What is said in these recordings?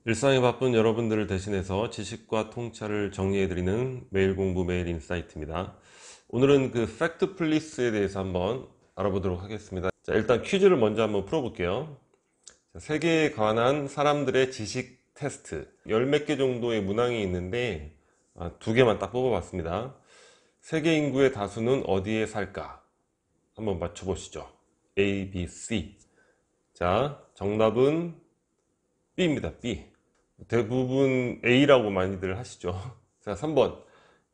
일상이 바쁜 여러분들을 대신해서 지식과 통찰을 정리해드리는 매일 공부 매일 인사이트입니다. 오늘은 그 팩트 플리스에 대해서 한번 알아보도록 하겠습니다. 자, 일단 퀴즈를 먼저 한번 풀어볼게요. 자, 세계에 관한 사람들의 지식 테스트 10몇 개 정도의 문항이 있는데 두 개만 딱 뽑아봤습니다. 세계 인구의 다수는 어디에 살까? 한번 맞춰보시죠. A, B, C. 자, 정답은 B입니다. B. 대부분 A라고 많이들 하시죠. 자, 3번.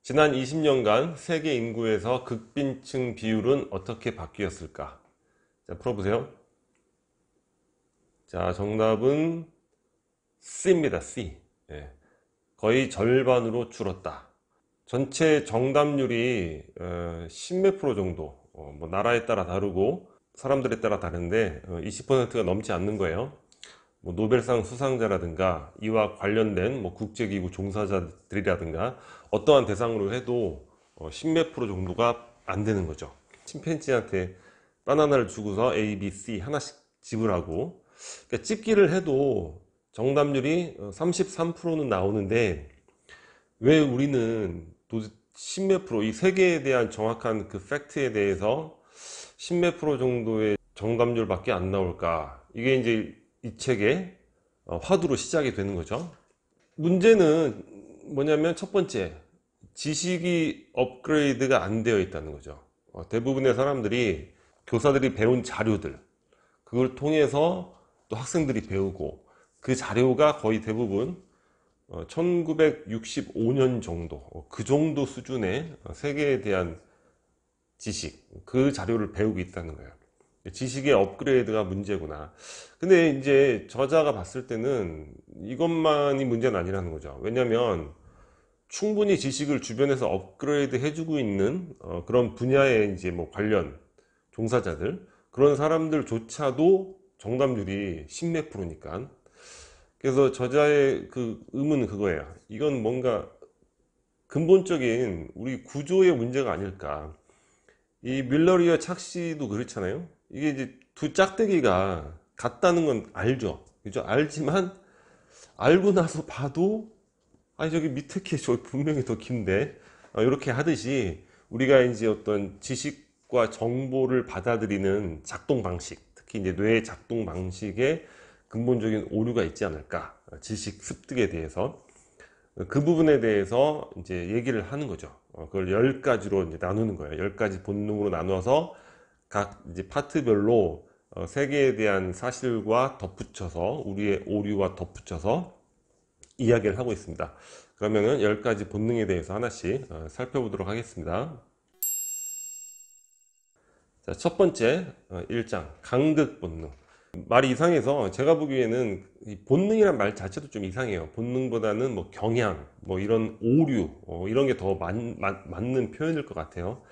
지난 20년간 세계 인구에서 극빈층 비율은 어떻게 바뀌었을까? 자, 풀어보세요. 자, 정답은 C입니다. C. 예, 거의 절반으로 줄었다. 전체 정답률이 10몇 프로 정도, 뭐 나라에 따라 다르고 사람들에 따라 다른데 20%가 넘지 않는 거예요. 뭐 노벨상 수상자라든가 이와 관련된 뭐 국제기구 종사자들이라든가 어떠한 대상으로 해도 10몇 프로 정도가 안 되는 거죠. 침팬지한테 바나나를 주고서 A, B, C 하나씩 지불하고, 그러니까 집기를 해도 정답률이 33%는 나오는데 왜 우리는 도대체 10몇 프로, 이 세계에 대한 정확한 그 팩트에 대해서 10몇 프로 정도의 정답률밖에 안 나올까? 이게 이제 이 책의 화두로 시작이 되는 거죠. 문제는 뭐냐면 첫 번째, 지식이 업그레이드가 안 되어 있다는 거죠. 대부분의 사람들이 교사들이 배운 자료들, 그걸 통해서 또 학생들이 배우고, 그 자료가 거의 대부분 1965년 정도, 그 정도 수준의 세계에 대한 지식, 그 자료를 배우고 있다는 거예요. 지식의 업그레이드가 문제구나. 근데 이제 저자가 봤을 때는 이것만이 문제는 아니라는 거죠. 왜냐면 충분히 지식을 주변에서 업그레이드 해주고 있는 그런 분야의 이제 뭐 관련 종사자들, 그런 사람들조차도 정답률이 10몇 프로니까. 그래서 저자의 그 의문은 그거예요. 이건 뭔가 근본적인 우리 구조의 문제가 아닐까. 이 뮬러리어 착시도 그렇잖아요. 이게 이제 두 짝대기가 같다는 건 알죠. 그죠? 알지만 알고 나서 봐도 아니 저기 밑에 게 저 분명히 더 긴데, 이렇게 하듯이 우리가 이제 어떤 지식과 정보를 받아들이는 작동 방식, 특히 이제 뇌의 작동 방식에 근본적인 오류가 있지 않을까. 지식 습득에 대해서 그 부분에 대해서 이제 얘기를 하는 거죠. 그걸 10가지로 이제 나누는 거예요. 10가지 본능으로 나눠서 각 이제 파트별로 세계에 대한 사실과 덧붙여서, 우리의 오류와 덧붙여서 이야기를 하고 있습니다. 그러면은 10가지 본능에 대해서 하나씩 살펴보도록 하겠습니다. 자, 첫 번째 1장 강극 본능. 말이 이상해서 제가 보기에는 이 본능이란 말 자체도 좀 이상해요. 본능보다는 뭐 경향, 뭐 이런 오류, 이런 게 더 맞는 표현일 것 같아요.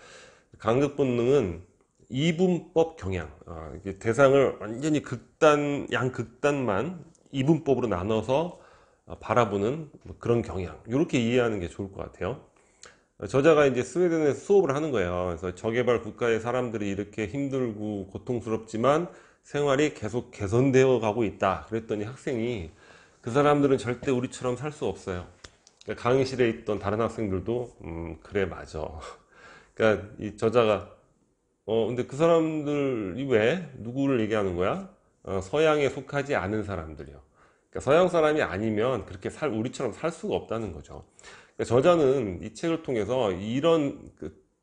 강극 본능은 이분법 경향, 이게 대상을 완전히 양극단만 이분법으로 나눠서 바라보는 뭐 그런 경향, 이렇게 이해하는 게 좋을 것 같아요. 저자가 이제 스웨덴에서 수업을 하는 거예요. 그래서 저개발 국가의 사람들이 이렇게 힘들고 고통스럽지만 생활이 계속 개선되어 가고 있다. 그랬더니 학생이 그 사람들은 절대 우리처럼 살 수 없어요. 그러니까 강의실에 있던 다른 학생들도 그래 맞아. 그러니까 이 저자가 근데 그 사람들이 왜 누구를 얘기하는 거야? 서양에 속하지 않은 사람들이요. 그러니까 서양 사람이 아니면 그렇게 우리처럼 살 수가 없다는 거죠. 그러니까 저자는 이 책을 통해서 이런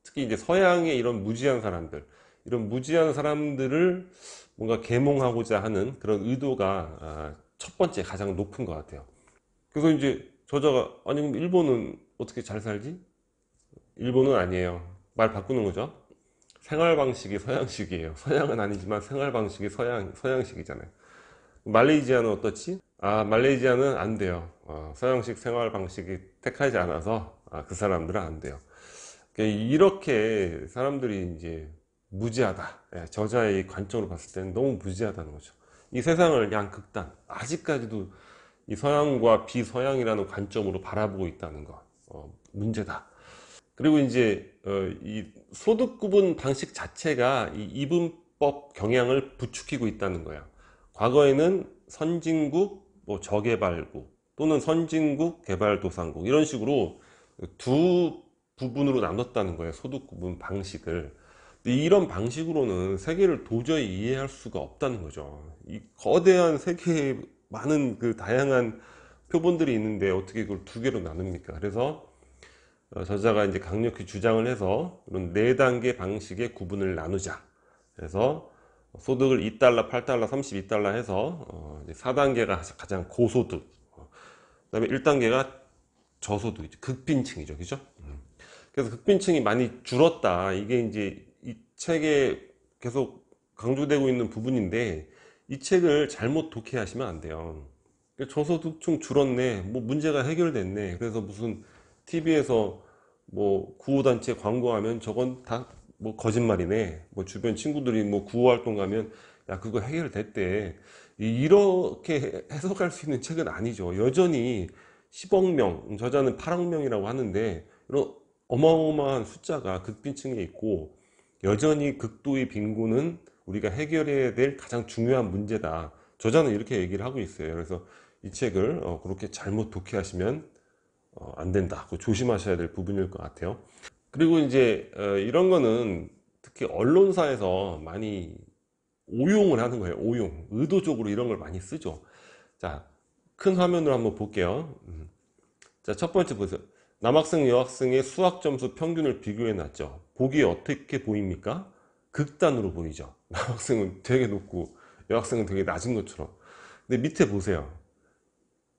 특히 이제 서양의 이런 무지한 사람들, 이런 무지한 사람들을 뭔가 계몽하고자 하는 그런 의도가 첫 번째 가장 높은 것 같아요. 그래서 이제 저자가 아니 그럼 일본은 어떻게 잘 살지? 일본은 아니에요. 말 바꾸는 거죠. 생활 방식이 서양식이에요. 서양은 아니지만 생활 방식이 서양식이잖아요. 말레이시아는 어떻지? 말레이시아는 안 돼요. 서양식 생활 방식이 택하지 않아서 그 사람들은 안 돼요. 그러니까 이렇게 사람들이 이제 무지하다. 예, 저자의 관점으로 봤을 때는 너무 무지하다는 거죠. 이 세상을 양극단, 아직까지도 이 서양과 비서양이라는 관점으로 바라보고 있다는 거, 문제다. 그리고 이제 이 소득 구분 방식 자체가 이 이분법 경향을 부추기고 있다는 거예요. 과거에는 선진국, 뭐 저개발국 또는 선진국, 개발도상국 이런 식으로 두 부분으로 나눴다는 거예요. 소득 구분 방식을. 근데 이런 방식으로는 세계를 도저히 이해할 수가 없다는 거죠. 이 거대한 세계에 많은 그 다양한 표본들이 있는데 어떻게 그걸 두 개로 나눕니까? 그래서 저자가 이제 강력히 주장을 해서 이런 네 단계 방식의 구분을 나누자. 그래서 소득을 2달러, 8달러, 32달러 해서 4단계가 가장 고소득, 그 다음에 1단계가 저소득, 극빈층이죠. 그죠? 그래서 극빈층이 많이 줄었다. 이게 이제 이 책에 계속 강조되고 있는 부분인데 이 책을 잘못 독해하시면 안 돼요. 저소득층 줄었네. 뭐 문제가 해결됐네. 그래서 무슨 TV에서 뭐 구호단체 광고하면 저건 다 뭐 거짓말이네. 뭐 주변 친구들이 뭐 구호활동 가면 야 그거 해결됐대. 이렇게 해석할 수 있는 책은 아니죠. 여전히 10억 명, 저자는 8억 명이라고 하는데 이런 어마어마한 숫자가 극빈층에 있고 여전히 극도의 빈곤은 우리가 해결해야 될 가장 중요한 문제다. 저자는 이렇게 얘기를 하고 있어요. 그래서 이 책을 그렇게 잘못 독해하시면 안 된다. 조심하셔야 될 부분일 것 같아요. 그리고 이제 이런 거는 특히 언론사에서 많이 오용을 하는 거예요. 오용. 의도적으로 이런 걸 많이 쓰죠. 자, 큰 화면으로 한번 볼게요. 자, 첫 번째 보세요. 남학생, 여학생의 수학 점수 평균을 비교해 놨죠. 보기에 어떻게 보입니까? 극단으로 보이죠. 남학생은 되게 높고 여학생은 되게 낮은 것처럼. 근데 밑에 보세요.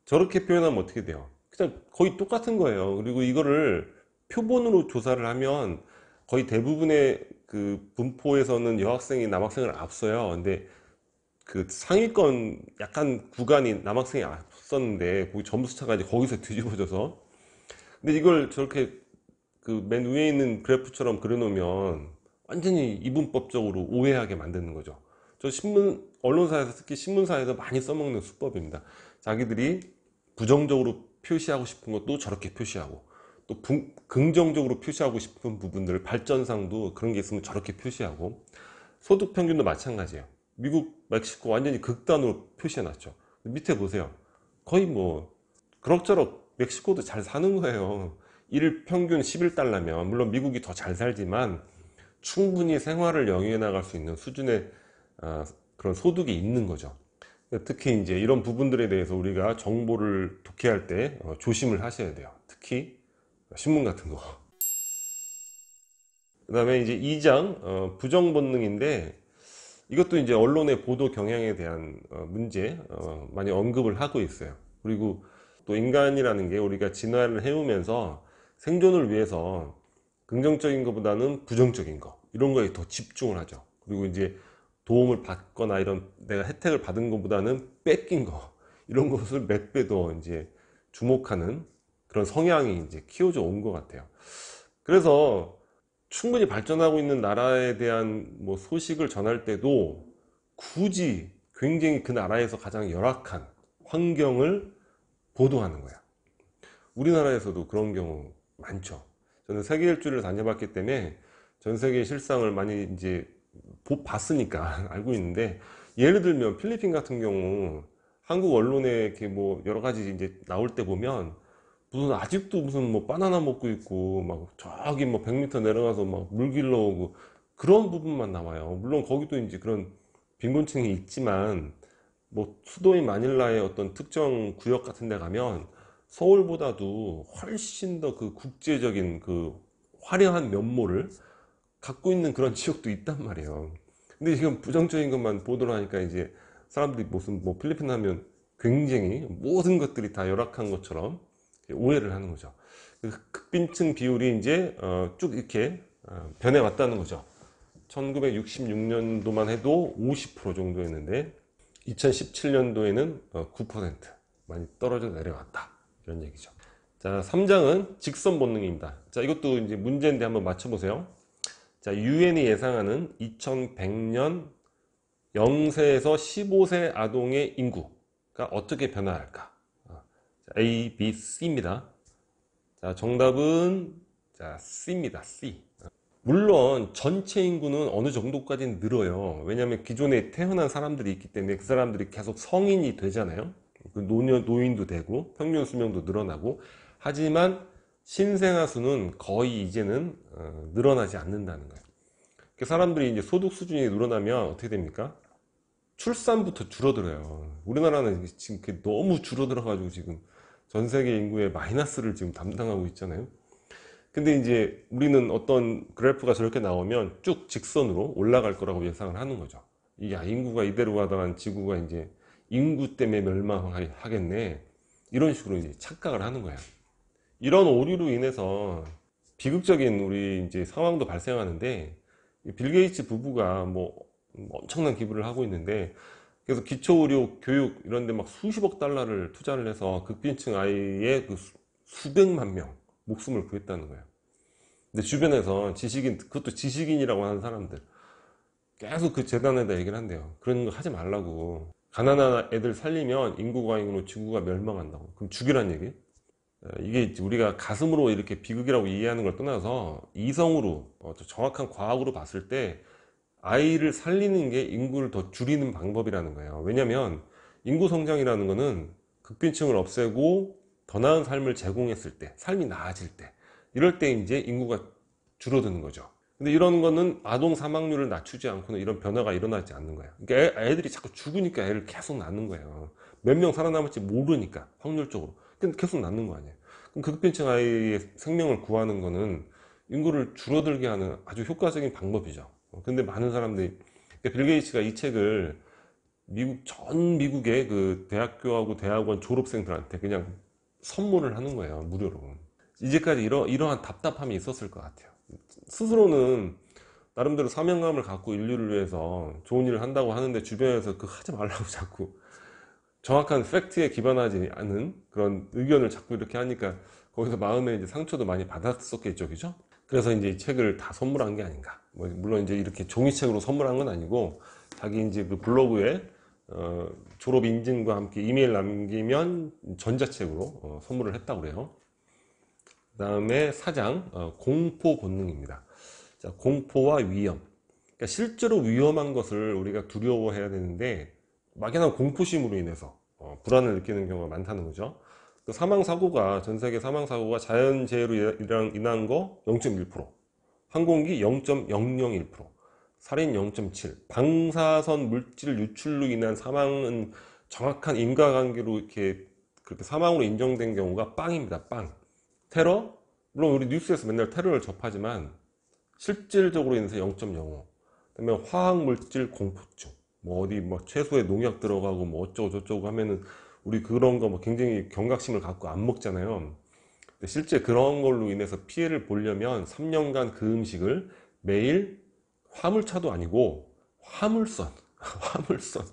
저렇게 표현하면 어떻게 돼요? 그냥 거의 똑같은 거예요. 그리고 이거를 표본으로 조사를 하면 거의 대부분의 그 분포에서는 여학생이 남학생을 앞서요. 근데 그 상위권 약간 구간이 남학생이 앞섰는데 거기 점수 차가 이제 거기서 뒤집어져서 근데 이걸 저렇게 그 맨 위에 있는 그래프처럼 그려놓으면 완전히 이분법적으로 오해하게 만드는 거죠. 저 신문 언론사에서 특히 신문사에서 많이 써먹는 수법입니다. 자기들이 부정적으로 표시하고 싶은 것도 저렇게 표시하고 또 긍정적으로 표시하고 싶은 부분들 발전상도 그런 게 있으면 저렇게 표시하고 소득 평균도 마찬가지예요. 미국, 멕시코 완전히 극단으로 표시해 놨죠. 밑에 보세요. 거의 뭐 그럭저럭 멕시코도 잘 사는 거예요. 일 평균 11달러면 물론 미국이 더 잘 살지만 충분히 생활을 영위해 나갈 수 있는 수준의 그런 소득이 있는 거죠. 특히 이제 이런 부분들에 대해서 우리가 정보를 독해할 때 조심을 하셔야 돼요. 특히 신문 같은 거. 그 다음에 이제 2장 부정 본능인데 이것도 이제 언론의 보도 경향에 대한 문제 많이 언급을 하고 있어요. 그리고 또 인간이라는 게 우리가 진화를 해오면서 생존을 위해서 긍정적인 것보다는 부정적인 거 이런 거에 더 집중을 하죠. 그리고 이제 도움을 받거나 이런 내가 혜택을 받은 것보다는 뺏긴 거 이런 것을 몇 배 더 이제 주목하는 그런 성향이 이제 키워져 온 것 같아요. 그래서 충분히 발전하고 있는 나라에 대한 뭐 소식을 전할 때도 굳이 굉장히 그 나라에서 가장 열악한 환경을 보도하는 거야. 우리나라에서도 그런 경우 많죠. 저는 세계 일주를 다녀봤기 때문에 전 세계 실상을 많이 이제 봤으니까 알고 있는데 예를 들면 필리핀 같은 경우 한국 언론에 이렇게 뭐 여러 가지 이제 나올 때 보면 무슨 아직도 무슨 뭐 바나나 먹고 있고 막 저기 뭐 100m 내려가서 막 물 길러오고 그런 부분만 나와요. 물론 거기도 이제 그런 빈곤층이 있지만 뭐 수도인 마닐라의 어떤 특정 구역 같은 데 가면 서울보다도 훨씬 더 그 국제적인 그 화려한 면모를 갖고 있는 그런 지역도 있단 말이에요. 근데 지금 부정적인 것만 보도를 하니까 이제 사람들이 무슨 뭐 필리핀 하면 굉장히 모든 것들이 다 열악한 것처럼 오해를 하는 거죠. 극빈층 비율이 이제 쭉 이렇게 변해왔다는 거죠. 1966년도만 해도 50% 정도였는데 2017년도에는 9% 많이 떨어져 내려왔다 이런 얘기죠. 자, 3장은 직선 본능입니다. 자, 이것도 이제 문제인데 한번 맞춰보세요. 자, 유엔이 예상하는 2100년 0세에서 15세 아동의 인구가 어떻게 변화할까? A, B, C입니다. 자, 정답은 자, C입니다. C. 물론 전체 인구는 어느 정도까지는 늘어요. 왜냐하면 기존에 태어난 사람들이 있기 때문에 그 사람들이 계속 성인이 되잖아요. 노인도 되고 평균 수명도 늘어나고, 하지만 신생아 수는 거의 이제는 늘어나지 않는다는 거예요. 사람들이 이제 소득 수준이 늘어나면 어떻게 됩니까? 출산부터 줄어들어요. 우리나라는 지금 너무 줄어들어 가지고 지금 전 세계 인구의 마이너스를 지금 담당하고 있잖아요. 근데 이제 우리는 어떤 그래프가 저렇게 나오면 쭉 직선으로 올라갈 거라고 예상을 하는 거죠. 이게 인구가 이대로 가다가 지구가 이제 인구 때문에 멸망하겠네, 이런 식으로 이제 착각을 하는 거예요. 이런 오류로 인해서 비극적인 우리 이제 상황도 발생하는데, 빌 게이츠 부부가 뭐 엄청난 기부를 하고 있는데, 그래서 기초의료, 교육 이런 데 막 수십억 달러를 투자를 해서 극빈층 아이의 그 수백만 명 목숨을 구했다는 거예요. 근데 주변에서 지식인, 그것도 지식인이라고 하는 사람들 계속 그 재단에다 얘기를 한대요. 그런 거 하지 말라고. 가난한 애들 살리면 인구 과잉으로 지구가 멸망한다고. 그럼 죽이란 얘기? 이게 우리가 가슴으로 이렇게 비극이라고 이해하는 걸 떠나서 이성으로, 정확한 과학으로 봤을 때 아이를 살리는 게 인구를 더 줄이는 방법이라는 거예요. 왜냐면 인구 성장이라는 거는 극빈층을 없애고 더 나은 삶을 제공했을 때, 삶이 나아질 때, 이럴 때 이제 인구가 줄어드는 거죠. 근데 이런 거는 아동 사망률을 낮추지 않고는 이런 변화가 일어나지 않는 거예요. 그러니까 애들이 자꾸 죽으니까 애를 계속 낳는 거예요. 몇 명 살아남을지 모르니까, 확률적으로. 근데 계속 낳는 거 아니에요. 그럼 극빈층 아이의 생명을 구하는 거는 인구를 줄어들게 하는 아주 효과적인 방법이죠. 근데 많은 사람들이, 그러니까 빌 게이츠가 이 책을 전 미국의 그 대학교하고 대학원 졸업생들한테 그냥 선물을 하는 거예요, 무료로. 이제까지 이러한 답답함이 있었을 것 같아요. 스스로는 나름대로 사명감을 갖고 인류를 위해서 좋은 일을 한다고 하는데, 주변에서 그거 하지 말라고 자꾸 정확한 팩트에 기반하지 않은 그런 의견을 자꾸 이렇게 하니까, 거기서 마음에 이제 상처도 많이 받았었겠죠, 그죠? 그래서 이제 이 책을 다 선물한 게 아닌가. 뭐 물론 이제 이렇게 종이책으로 선물한 건 아니고, 자기 이제 그 블로그에 졸업 인증과 함께 이메일 남기면 전자책으로 선물을 했다고 그래요. 그 다음에 4장, 공포 본능입니다. 자, 공포와 위험. 그러니까 실제로 위험한 것을 우리가 두려워해야 되는데, 막연한 공포심으로 인해서 불안을 느끼는 경우가 많다는 거죠. 그 사망사고가, 전 세계 사망사고가 자연재해로 인한 거 0.1%, 항공기 0.001%, 살인 0.7%, 방사선 물질 유출로 인한 사망은 정확한 인과관계로 이렇게 그렇게 사망으로 인정된 경우가 빵입니다. 빵. 테러, 물론 우리 뉴스에서 맨날 테러를 접하지만 실질적으로 인해서 0.05. 그다음에 화학물질 공포증, 뭐 어디 뭐 채소에 농약 들어가고 뭐 어쩌고 저쩌고 하면은 우리 그런 거 뭐 굉장히 경각심을 갖고 안 먹잖아요. 근데 실제 그런 걸로 인해서 피해를 보려면 3년간 그 음식을 매일, 화물차도 아니고 화물선 화물선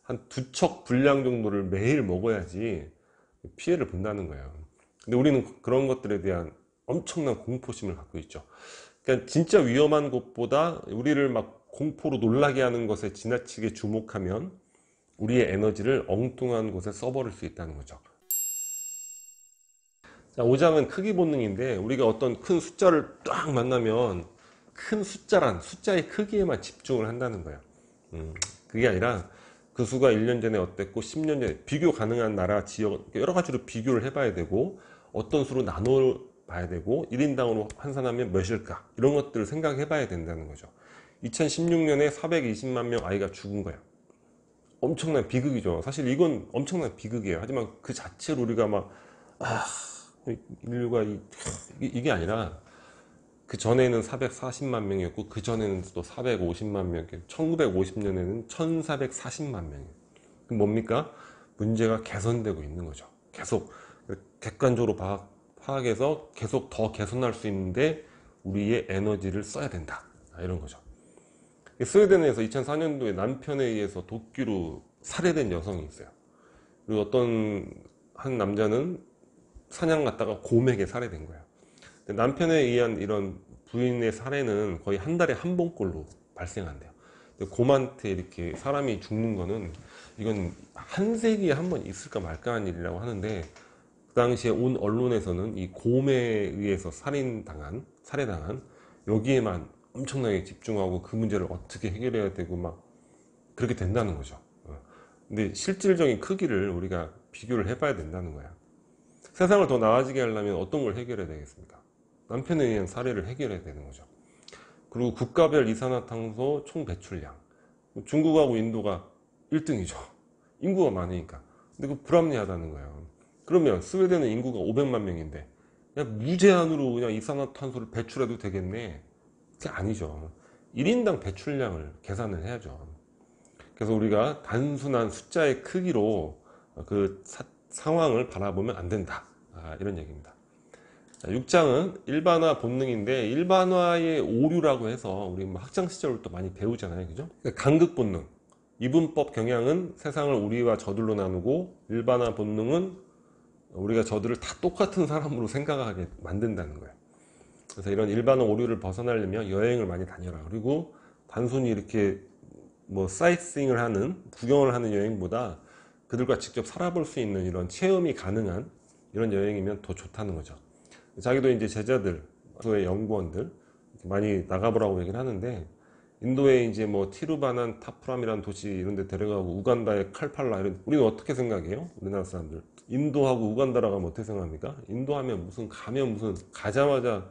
한 2척 분량 정도를 매일 먹어야지 피해를 본다는 거예요. 근데 우리는 그런 것들에 대한 엄청난 공포심을 갖고 있죠. 그러니까 진짜 위험한 것보다 우리를 막 공포로 놀라게 하는 것에 지나치게 주목하면 우리의 에너지를 엉뚱한 곳에 써버릴 수 있다는 거죠. 자, 5장은 크기 본능인데, 우리가 어떤 큰 숫자를 딱 만나면 큰 숫자의 크기에만 집중을 한다는 거예요. 그게 아니라 그 수가 1년 전에 어땠고 10년 전에 비교 가능한 나라, 지역, 여러 가지로 비교를 해봐야 되고, 어떤 수로 나눠 봐야 되고, 1인당으로 환산하면 몇일까, 이런 것들을 생각해 봐야 된다는 거죠. 2016년에 420만 명 아이가 죽은 거예요. 엄청난 비극이죠. 사실 이건 엄청난 비극이에요. 하지만 그 자체로 우리가 막 인류가 이게 아니라, 그 전에는 440만 명이었고 그 전에는 또 450만 명, 1950년에는 1440만 명이에요. 그럼 뭡니까? 문제가 개선되고 있는 거죠. 계속 객관적으로 파악해서 계속 더 개선할 수 있는데 우리의 에너지를 써야 된다, 이런 거죠. 스웨덴에서 2004년도에 남편에 의해서 도끼로 살해된 여성이 있어요. 그리고 어떤 한 남자는 사냥 갔다가 곰에게 살해된 거예요. 남편에 의한 이런 부인의 살해는 거의 한 달에 한 번꼴로 발생한대요. 곰한테 이렇게 사람이 죽는 거는, 이건 한 세기에 한 번 있을까 말까 한 일이라고 하는데, 그 당시에 온 언론에서는 이 곰에 의해서 살해당한 여기에만 엄청나게 집중하고 그 문제를 어떻게 해결해야 되고 막 그렇게 된다는 거죠. 근데 실질적인 크기를 우리가 비교를 해봐야 된다는 거야. 세상을 더 나아지게 하려면 어떤 걸 해결해야 되겠습니까? 남편에 의한 살해를 해결해야 되는 거죠. 그리고 국가별 이산화탄소 총 배출량, 중국하고 인도가 1등이죠. 인구가 많으니까. 근데 그 불합리하다는 거예요. 그러면 스웨덴은 인구가 500만 명인데 그냥 무제한으로 그냥 이산화탄소를 배출해도 되겠네? 그게 아니죠. 1인당 배출량을 계산을 해야죠. 그래서 우리가 단순한 숫자의 크기로 그 상황을 바라보면 안 된다. 이런 얘기입니다. 6장은 일반화 본능인데, 일반화의 오류라고 해서 우리 학창 시절부터 많이 배우잖아요. 그죠? 간극 본능. 이분법 경향은 세상을 우리와 저들로 나누고, 일반화 본능은 우리가 저들을 다 똑같은 사람으로 생각하게 만든다는 거예요. 그래서 이런 일반화 오류를 벗어나려면 여행을 많이 다녀라. 그리고 단순히 이렇게 뭐 사이트싱을 하는, 구경을 하는 여행보다 그들과 직접 살아볼 수 있는 이런 체험이 가능한 이런 여행이면 더 좋다는 거죠. 자기도 이제 제자들, 인도의 연구원들 많이 나가보라고 얘기를 하는데, 인도에 이제 뭐 티루바난 타프람이라는 도시 이런 데 데려가고, 우간다의 칼팔라 이런, 우리는 어떻게 생각해요? 우리나라 사람들. 인도하고 우간다라고 하면 어떻게 생각합니까? 인도 하면 무슨 가면 무슨 가자마자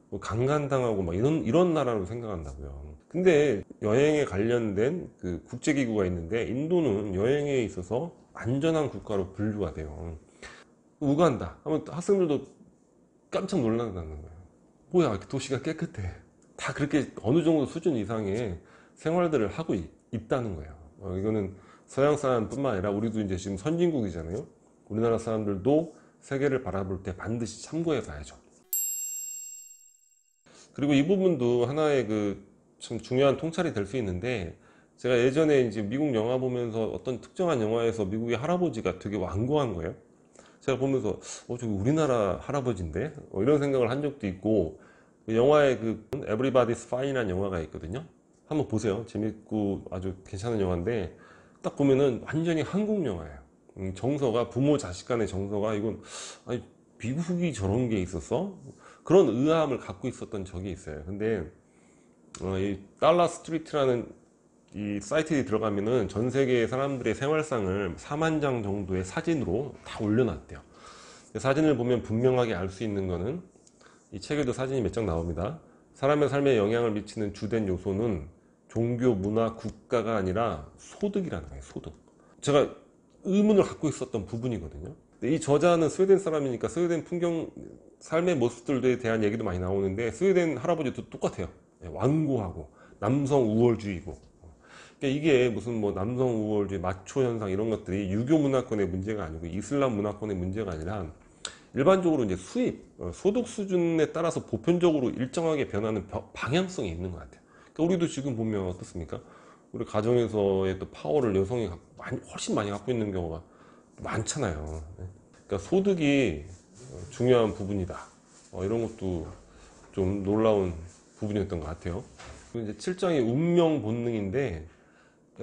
뭐 강간당하고 막 이런 나라로 생각한다고요. 근데 여행에 관련된 그 국제기구가 있는데, 인도는 여행에 있어서 안전한 국가로 분류가 돼요. 우간다 하면 학생들도 깜짝 놀란다는 거예요. 뭐야, 도시가 깨끗해. 다 그렇게 어느 정도 수준 이상의 생활들을 하고 있다는 거예요. 이거는 서양 사람뿐만 아니라 우리도 이제 지금 선진국이잖아요. 우리나라 사람들도 세계를 바라볼 때 반드시 참고해 봐야죠. 그리고 이 부분도 하나의 그 참 중요한 통찰이 될 수 있는데, 제가 예전에 이제 미국 영화 보면서 어떤 특정한 영화에서 미국의 할아버지가 되게 완고한 거예요. 제가 보면서 저기 우리나라 할아버지인데 이런 생각을 한 적도 있고, 그 영화에 그 Everybody's Fine이라는 영화가 있거든요. 한번 보세요. 재밌고 아주 괜찮은 영화인데, 딱 보면은 완전히 한국 영화예요. 정서가, 부모 자식 간의 정서가, 이건 아니 미국이 저런 게 있었어? 그런 의아함을 갖고 있었던 적이 있어요. 근데 이 달러 스트리트라는 이 사이트에 들어가면은 전 세계의 사람들의 생활상을 4만 장 정도의 사진으로 다 올려놨대요. 사진을 보면 분명하게 알 수 있는 거는, 이 책에도 사진이 몇 장 나옵니다. 사람의 삶에 영향을 미치는 주된 요소는 종교, 문화, 국가가 아니라 소득이라는 거예요. 소득. 제가 의문을 갖고 있었던 부분이거든요. 이 저자는 스웨덴 사람이니까 스웨덴 풍경, 삶의 모습들에 대한 얘기도 많이 나오는데, 스웨덴 할아버지도 똑같아요. 완고하고 남성 우월주의고. 그러니까 이게 무슨 뭐 남성 우월주의, 마초 현상 이런 것들이 유교 문화권의 문제가 아니고 이슬람 문화권의 문제가 아니라 일반적으로 이제 수입, 소득 수준에 따라서 보편적으로 일정하게 변하는 방향성이 있는 것 같아요. 그러니까 우리도 지금 보면 어떻습니까? 우리 가정에서의 또 파워를 여성이 훨씬 많이 갖고 있는 경우가 많잖아요. 그러니까 소득이 중요한 부분이다. 이런 것도 좀 놀라운 부분이었던 것 같아요. 이제 7장이 운명 본능인데,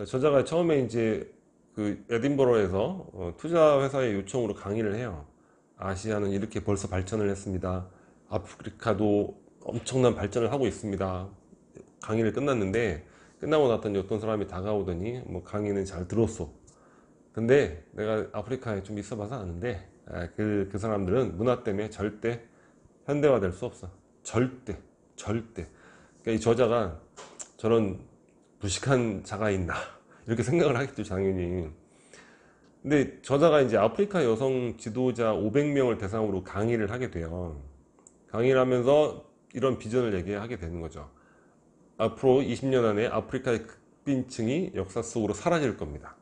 저자가 처음에 이제 그 에딘버러에서 투자 회사의 요청으로 강의를 해요. 아시아는 이렇게 벌써 발전을 했습니다. 아프리카도 엄청난 발전을 하고 있습니다. 강의를 끝났는데, 끝나고 났더니 어떤 사람이 다가오더니 뭐 강의는 잘 들었어. 근데 내가 아프리카에 좀 있어봐서 아는데, 그 사람들은 문화 때문에 절대 현대화될 수 없어. 절대. 그러니까 이 저자가 저런 무식한 자가 있나 이렇게 생각을 하겠죠, 당연히. 근데 저자가 이제 아프리카 여성 지도자 500명을 대상으로 강의를 하게 돼요. 강의를 하면서 이런 비전을 얘기하게 되는 거죠. 앞으로 20년 안에 아프리카의 극빈층이 역사 속으로 사라질 겁니다.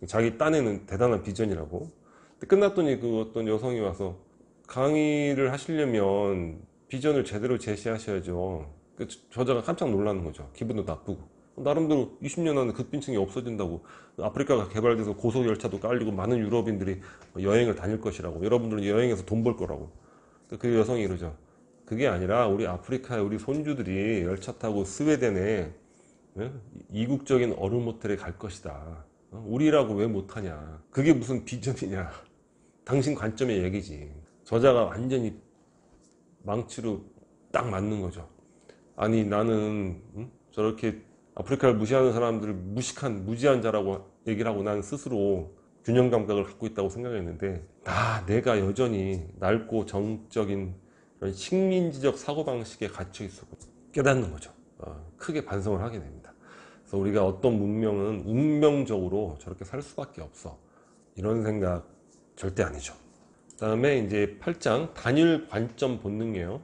자기 딴에는 대단한 비전이라고. 근데 끝났더니 그 어떤 여성이 와서, 강의를 하시려면 비전을 제대로 제시하셔야죠. 그 저자가 깜짝 놀라는 거죠. 기분도 나쁘고. 나름대로 20년 안에 극빈층이 없어진다고, 아프리카가 개발돼서 고속열차도 깔리고 많은 유럽인들이 여행을 다닐 것이라고, 여러분들은 여행해서 돈 벌 거라고. 그 여성이 이러죠. 그게 아니라 우리 아프리카의 우리 손주들이 열차 타고 스웨덴에 이국적인 어른 모텔에 갈 것이다. 우리라고 왜 못하냐. 그게 무슨 비전이냐. 당신 관점의 얘기지. 저자가 완전히 망치로 딱 맞는 거죠. 아니 나는 저렇게 아프리카를 무시하는 사람들을 무식한 무지한 자라고 얘기를 하고 난 스스로 균형 감각을 갖고 있다고 생각했는데, 내가 여전히 낡고 정적인 그런 식민지적 사고방식에 갇혀 있어 깨닫는 거죠. 크게 반성을 하게 됩니다. 그래서 우리가 어떤 문명은 운명적으로 저렇게 살 수밖에 없어, 이런 생각 절대 아니죠. 그 다음에 이제 8장 단일 관점 본능이에요.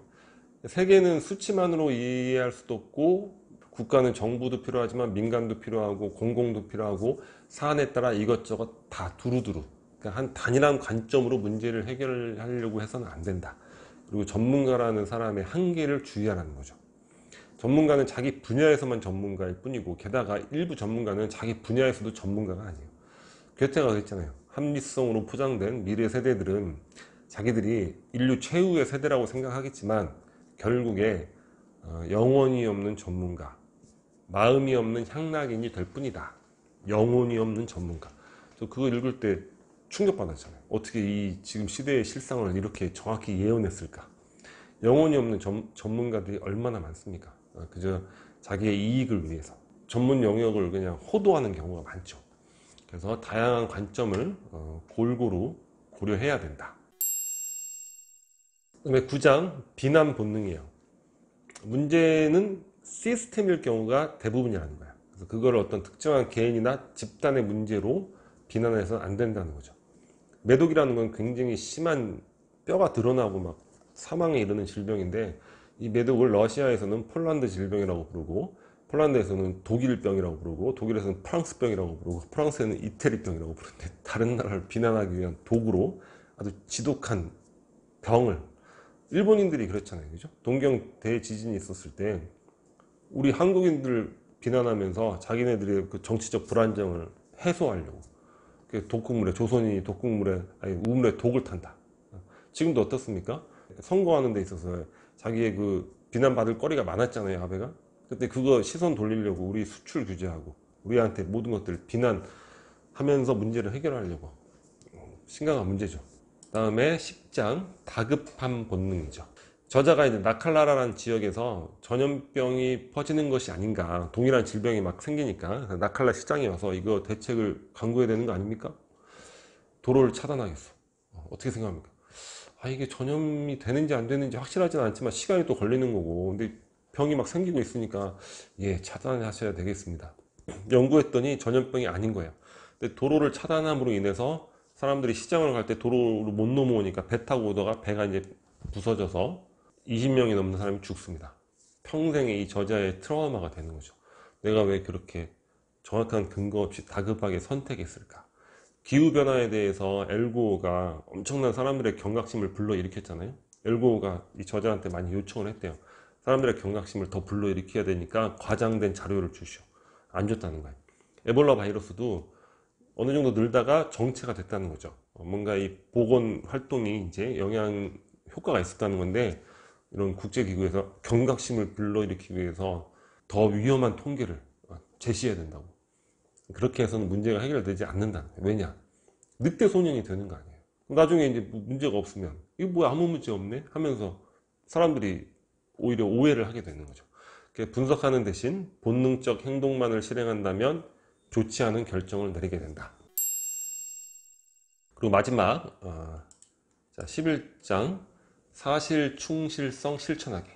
세계는 수치만으로 이해할 수도 없고, 국가는 정부도 필요하지만 민간도 필요하고 공공도 필요하고, 사안에 따라 이것저것 다 두루두루, 그러니까 한 단일한 관점으로 문제를 해결하려고 해서는 안 된다. 그리고 전문가라는 사람의 한계를 주의하라는 거죠. 전문가는 자기 분야에서만 전문가일 뿐이고, 게다가 일부 전문가는 자기 분야에서도 전문가가 아니에요. 괴테가 그랬잖아요. 합리성으로 포장된 미래 세대들은 자기들이 인류 최후의 세대라고 생각하겠지만 결국에 영혼이 없는 전문가, 마음이 없는 향락인이 될 뿐이다. 영혼이 없는 전문가. 저 그거 읽을 때 충격받았잖아요. 어떻게 이 지금 시대의 실상을 이렇게 정확히 예언했을까? 영혼이 없는 전문가들이 얼마나 많습니까? 그저 자기의 이익을 위해서 전문 영역을 그냥 호도하는 경우가 많죠. 그래서 다양한 관점을 골고루 고려해야 된다. 그다음에 9장 비난 본능이에요. 문제는 시스템일 경우가 대부분이라는 거야. 그래서 그걸 어떤 특정한 개인이나 집단의 문제로 비난해서는 안 된다는 거죠. 매독이라는 건 굉장히 심한, 뼈가 드러나고 막 사망에 이르는 질병인데, 이 매독을 러시아에서는 폴란드 질병이라고 부르고, 폴란드에서는 독일병이라고 부르고, 독일에서는 프랑스병이라고 부르고, 프랑스에는 이태리병이라고 부르는데, 다른 나라를 비난하기 위한 도구로 아주 지독한 병을, 일본인들이 그랬잖아요. 그죠? 동경 대지진이 있었을 때 우리 한국인들 비난하면서 자기네들의 그 정치적 불안정을 해소하려고 독극물에, 조선인이 독극물에, 아니 우물에 독을 탄다. 지금도 어떻습니까? 선거하는 데 있어서 자기의 그 비난받을 거리가 많았잖아요, 아베가. 그때 그거 시선 돌리려고 우리 수출 규제하고 우리한테 모든 것들 비난하면서 문제를 해결하려고. 심각한 문제죠. 다음에 10장 다급한 본능이죠. 저자가 이제 나칼라라라는 지역에서 전염병이 퍼지는 것이 아닌가, 동일한 질병이 막 생기니까 나칼라 시장에 와서 이거 대책을 강구해야 되는 거 아닙니까? 도로를 차단하겠어. 어떻게 생각합니까? 이게 전염이 되는지 안 되는지 확실하지는 않지만 시간이 또 걸리는 거고, 근데 병이 막 생기고 있으니까 예, 차단하셔야 되겠습니다. 연구했더니 전염병이 아닌 거예요. 근데 도로를 차단함으로 인해서 사람들이 시장을 갈 때 도로로 못 넘어오니까 배 타고 오다가 배가 이제 부서져서 20명이 넘는 사람이 죽습니다. 평생의 이 저자의 트라우마가 되는 거죠. 내가 왜 그렇게 정확한 근거 없이 다급하게 선택했을까? 기후변화에 대해서 엘고가 엄청난 사람들의 경각심을 불러일으켰잖아요. 엘고가 이 저자한테 많이 요청을 했대요. 사람들의 경각심을 더 불러일으켜야 되니까 과장된 자료를 주시오. 안 줬다는 거예요. 에볼라 바이러스도 어느 정도 늘다가 정체가 됐다는 거죠. 뭔가 이 보건 활동이 이제 영향 효과가 있었다는 건데, 이런 국제기구에서 경각심을 불러일으키기 위해서 더 위험한 통계를 제시해야 된다고. 그렇게 해서는 문제가 해결되지 않는다는 거예요. 왜냐? 늑대 소년이 되는 거 아니에요. 나중에 이제 문제가 없으면 이거 뭐야, 아무 문제 없네 하면서 사람들이 오히려 오해를 하게 되는 거죠. 분석하는 대신 본능적 행동만을 실행한다면 좋지 않은 결정을 내리게 된다. 그리고 마지막 11장 사실 충실성 실천하기.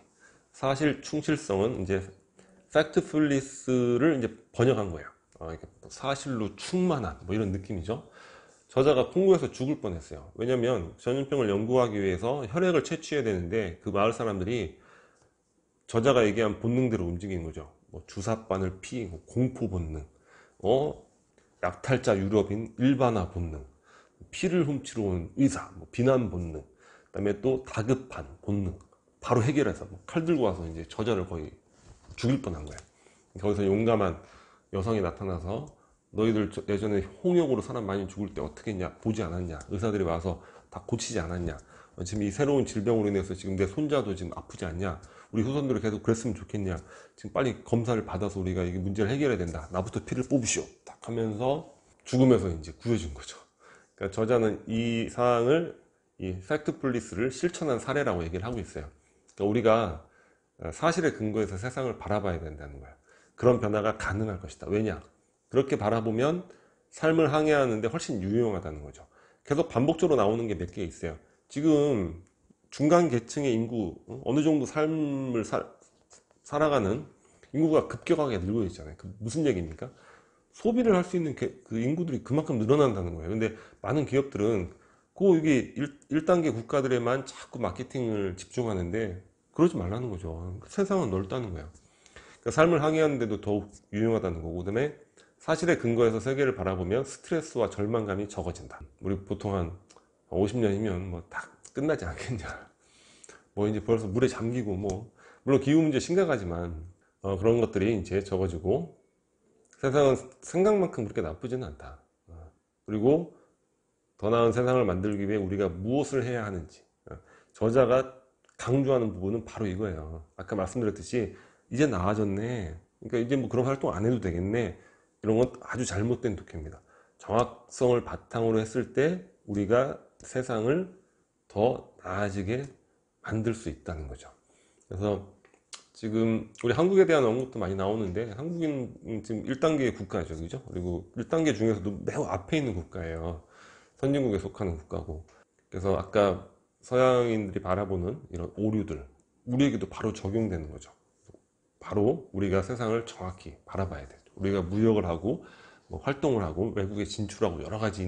사실 충실성은 이제 factfulness를 이제 번역한 거예요. 사실로 충만한 뭐 이런 느낌이죠. 저자가 풍부해서 죽을 뻔했어요. 왜냐면 전염병을 연구하기 위해서 혈액을 채취해야 되는데 그 마을 사람들이 저자가 얘기한 본능대로 움직이는 거죠. 뭐 주사바늘 피, 공포 본능, 약탈자 유럽인 일반화 본능, 피를 훔치러 온 의사, 뭐 비난 본능, 그다음에 또 다급한 본능, 바로 해결해서 칼 들고 와서 이제 저자를 거의 죽일 뻔한 거예요. 거기서 용감한 여성이 나타나서 너희들 예전에 홍역으로 사람 많이 죽을 때 어떻게 했냐, 보지 않았냐, 의사들이 와서 다 고치지 않았냐, 지금 이 새로운 질병으로 인해서 지금 내 손자도 지금 아프지 않냐, 우리 후손들이 계속 그랬으면 좋겠냐, 지금 빨리 검사를 받아서 우리가 이 문제를 해결해야 된다, 나부터 피를 뽑으시오 딱 하면서 죽으면서 이제 구해준 거죠. 그러니까 저자는 이 사항을, 이 팩트플리스를 실천한 사례라고 얘기를 하고 있어요. 그러니까 우리가 사실에 근거해서 세상을 바라봐야 된다는 거야. 그런 변화가 가능할 것이다. 왜냐? 그렇게 바라보면 삶을 항해하는데 훨씬 유용하다는 거죠. 계속 반복적으로 나오는 게 몇 개 있어요. 지금 중간 계층의 인구, 어느 정도 삶을 살아가는 인구가 급격하게 늘고 있잖아요. 무슨 얘기입니까? 소비를 할 수 있는 그 인구들이 그만큼 늘어난다는 거예요. 근데 많은 기업들은 이게 1단계 국가들에만 자꾸 마케팅을 집중하는데 그러지 말라는 거죠. 세상은 넓다는 거예요. 그러니까 삶을 항해하는데도 더욱 유용하다는 거고, 그다음에 사실에 근거해서 세계를 바라보면 스트레스와 절망감이 적어진다. 우리 보통 한 50년이면 뭐 다 끝나지 않겠냐. 뭐 이제 벌써 물에 잠기고, 뭐 물론 기후 문제 심각하지만 그런 것들이 이제 적어지고, 세상은 생각만큼 그렇게 나쁘지는 않다. 그리고 더 나은 세상을 만들기 위해 우리가 무엇을 해야 하는지, 저자가 강조하는 부분은 바로 이거예요. 아까 말씀드렸듯이 이제 나아졌네, 그러니까 이제 뭐 그런 활동 안 해도 되겠네, 이런 건 아주 잘못된 독해입니다. 정확성을 바탕으로 했을 때 우리가 세상을 더 나아지게 만들 수 있다는 거죠. 그래서 지금 우리 한국에 대한 언급도 많이 나오는데, 한국은 지금 1단계 국가죠, 그죠? 그리고 1단계 중에서도 매우 앞에 있는 국가예요. 선진국에 속하는 국가고. 그래서 아까 서양인들이 바라보는 이런 오류들, 우리에게도 바로 적용되는 거죠. 바로 우리가 세상을 정확히 바라봐야 돼요. 우리가 무역을 하고 뭐 활동을 하고 외국에 진출하고 여러 가지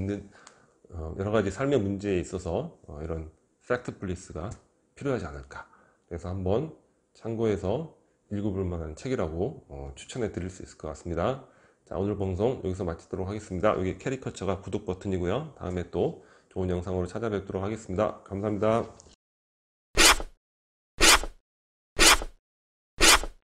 삶의 문제에 있어서 이런 팩트 플리스가 필요하지 않을까. 그래서 한번 참고해서 읽어볼 만한 책이라고 추천해 드릴 수 있을 것 같습니다. 자, 오늘 방송 여기서 마치도록 하겠습니다. 여기 캐리커처가 구독 버튼이고요. 다음에 또 좋은 영상으로 찾아뵙도록 하겠습니다. 감사합니다.